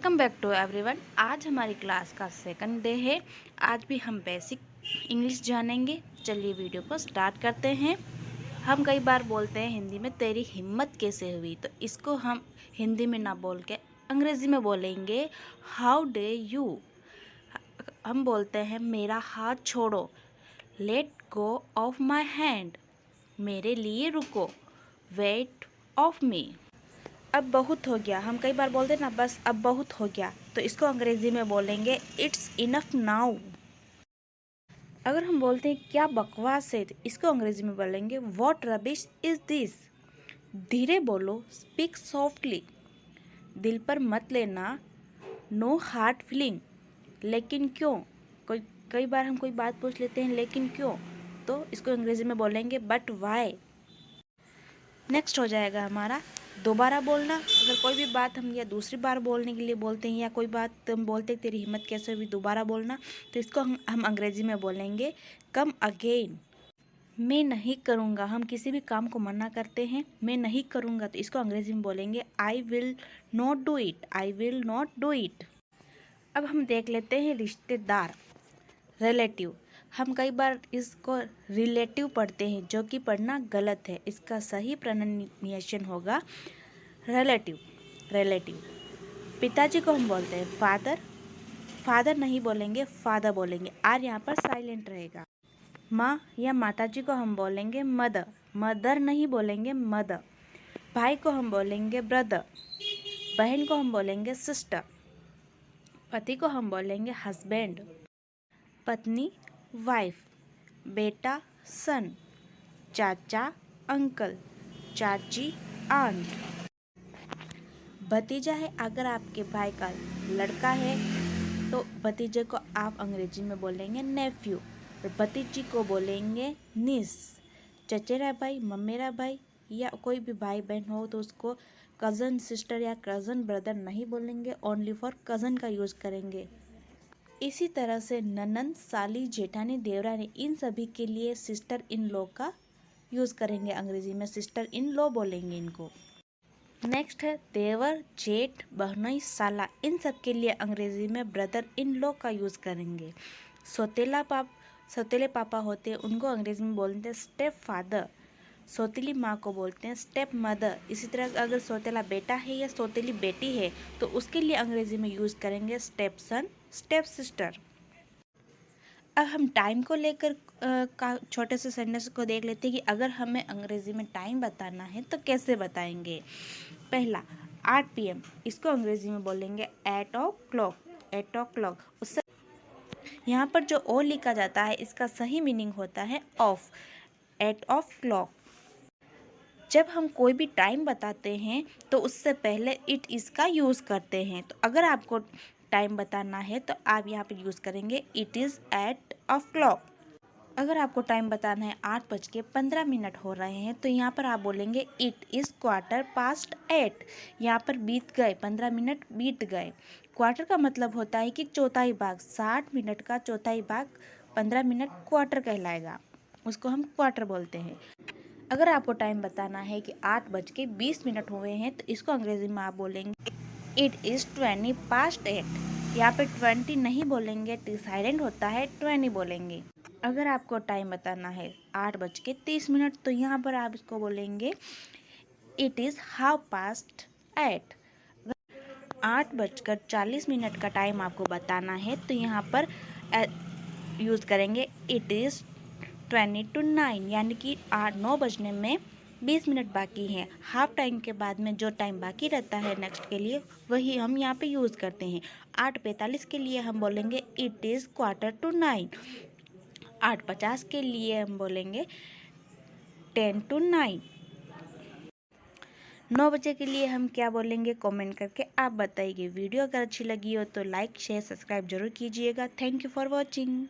Welcome back to everyone. आज हमारी class का सेकंड डे है। आज भी हम बेसिक इंग्लिश जानेंगे। चलिए वीडियो को स्टार्ट करते हैं। हम कई बार बोलते हैं हिंदी में तेरी हिम्मत कैसे हुई, तो इसको हम हिंदी में ना बोल के अंग्रेज़ी में बोलेंगे हाउ डे यू। हम बोलते हैं मेरा हाथ छोड़ो, let go of my hand, मेरे लिए रुको, वेट ऑफ मी। अब बहुत हो गया, हम कई बार बोलते हैं ना बस अब बहुत हो गया, तो इसको अंग्रेजी में बोलेंगे इट्स इनफ नाउ। अगर हम बोलते हैं क्या बकवास है, तो इसको अंग्रेजी में बोलेंगे व्हाट रबिश इज दिस। धीरे बोलो, स्पीक सॉफ्टली, दिल पर मत लेना, नो हार्ड फीलिंग। लेकिन क्यों, कई बार हम कोई बात पूछ लेते हैं लेकिन क्यों, तो इसको अंग्रेजी में बोलेंगे बट वाई। नेक्स्ट हो जाएगा हमारा दोबारा बोलना। अगर कोई भी बात हम या दूसरी बार बोलने के लिए बोलते हैं या कोई बात हम बोलते हैं तेरी हिम्मत कैसे हुई, दोबारा बोलना, तो इसको हम अंग्रेजी में बोलेंगे कम अगेन। मैं नहीं करूँगा, हम किसी भी काम को मना करते हैं मैं नहीं करूँगा, तो इसको अंग्रेजी में बोलेंगे I will not do it, I will not do it. अब हम देख लेते हैं रिश्तेदार, रिलेटिव। हम कई बार इसको रिलेटिव पढ़ते हैं जो कि पढ़ना गलत है। इसका सही प्रोनाउंसिएशन होगा रिलेटिव, रिलेटिव। पिताजी को हम बोलते हैं फादर, फादर नहीं बोलेंगे फादर बोलेंगे, आर यहाँ पर साइलेंट रहेगा। माँ या माताजी को हम बोलेंगे मदर, मदर नहीं बोलेंगे मदर। भाई को हम बोलेंगे ब्रदर, बहन को हम बोलेंगे सिस्टर। पति को हम बोलेंगे हस्बैंड, पत्नी वाइफ, बेटा सन, चाचा अंकल, चाची आंट। भतीजा है, अगर आपके भाई का लड़का है तो भतीजे को आप अंग्रेजी में बोलेंगे नेफ्यू, और भतीजी को बोलेंगे नीस। चचेरा भाई, ममेरा भाई या कोई भी भाई बहन हो तो उसको कज़न सिस्टर या कज़न ब्रदर नहीं बोलेंगे, ओनली फॉर कज़न का यूज़ करेंगे। इसी तरह से ननंद, साली, जेठानी, देवरानी, इन सभी के लिए सिस्टर इन लॉ का यूज़ करेंगे, अंग्रेजी में सिस्टर इन लॉ बोलेंगे इनको। नेक्स्ट है देवर, जेठ, बहनोई, साला, इन सब के लिए अंग्रेजी में ब्रदर इन लॉ का यूज़ करेंगे। सौतेले पापा होते हैं उनको अंग्रेजी में बोलते हैं स्टेप फादर, सौतेली माँ को बोलते हैं स्टेप मदर। इसी तरह अगर सौतेला बेटा है या सौतेली बेटी है तो उसके लिए अंग्रेजी में यूज़ करेंगे स्टेप सन, स्टेप सिस्टर। अब हम टाइम को लेकर का छोटे से सेंटेंस को देख लेते हैं कि अगर हमें अंग्रेजी में टाइम बताना है तो कैसे बताएंगे। पहला 8 PM, इसको अंग्रेजी में बोलेंगे 8 o'clock, 8 o'clock। उससे यहाँ पर जो ओ लिखा जाता है इसका सही मीनिंग होता है ऑफ, 8 o'clock। जब हम कोई भी टाइम बताते हैं तो उससे पहले इट इसका यूज़ करते हैं। तो अगर आपको टाइम बताना है तो आप यहाँ पर यूज़ करेंगे इट इज़ 8 o'clock। अगर आपको टाइम बताना है 8:15 हो रहे हैं तो यहाँ पर आप बोलेंगे इट इज़ 8:15। यहाँ पर बीत गए, 15 मिनट बीत गए। क्वार्टर का मतलब होता है कि चौथाई भाग, 60 मिनट का चौथाई भाग 15 मिनट क्वार्टर कहलाएगा, उसको हम क्वार्टर बोलते हैं। अगर आपको टाइम बताना है कि 8:20 हुए हैं तो इसको अंग्रेजी में आप बोलेंगे इट इज़ 8:20। यहाँ पे 20 नहीं बोलेंगे, टी साइलेंट होता है, 20 बोलेंगे। अगर आपको टाइम बताना है 8:30 तो यहाँ पर आप इसको बोलेंगे इट इज़ 8:30। 8:40 का टाइम आपको बताना है तो यहाँ पर यूज़ करेंगे इट इज़ 20 to 9, यानी कि 9 बजने में 20 मिनट बाकी हैं। हाफ टाइम के बाद में जो टाइम बाकी रहता है नेक्स्ट के लिए वही हम यहाँ पे यूज़ करते हैं। 8:45 के लिए हम बोलेंगे इट इज़ 8:45। 8:50 के लिए हम बोलेंगे 10 to 9। 9 बजे के लिए हम क्या बोलेंगे कमेंट करके आप बताइए। वीडियो अगर अच्छी लगी हो तो लाइक शेयर सब्सक्राइब जरूर कीजिएगा। Thank you for watching.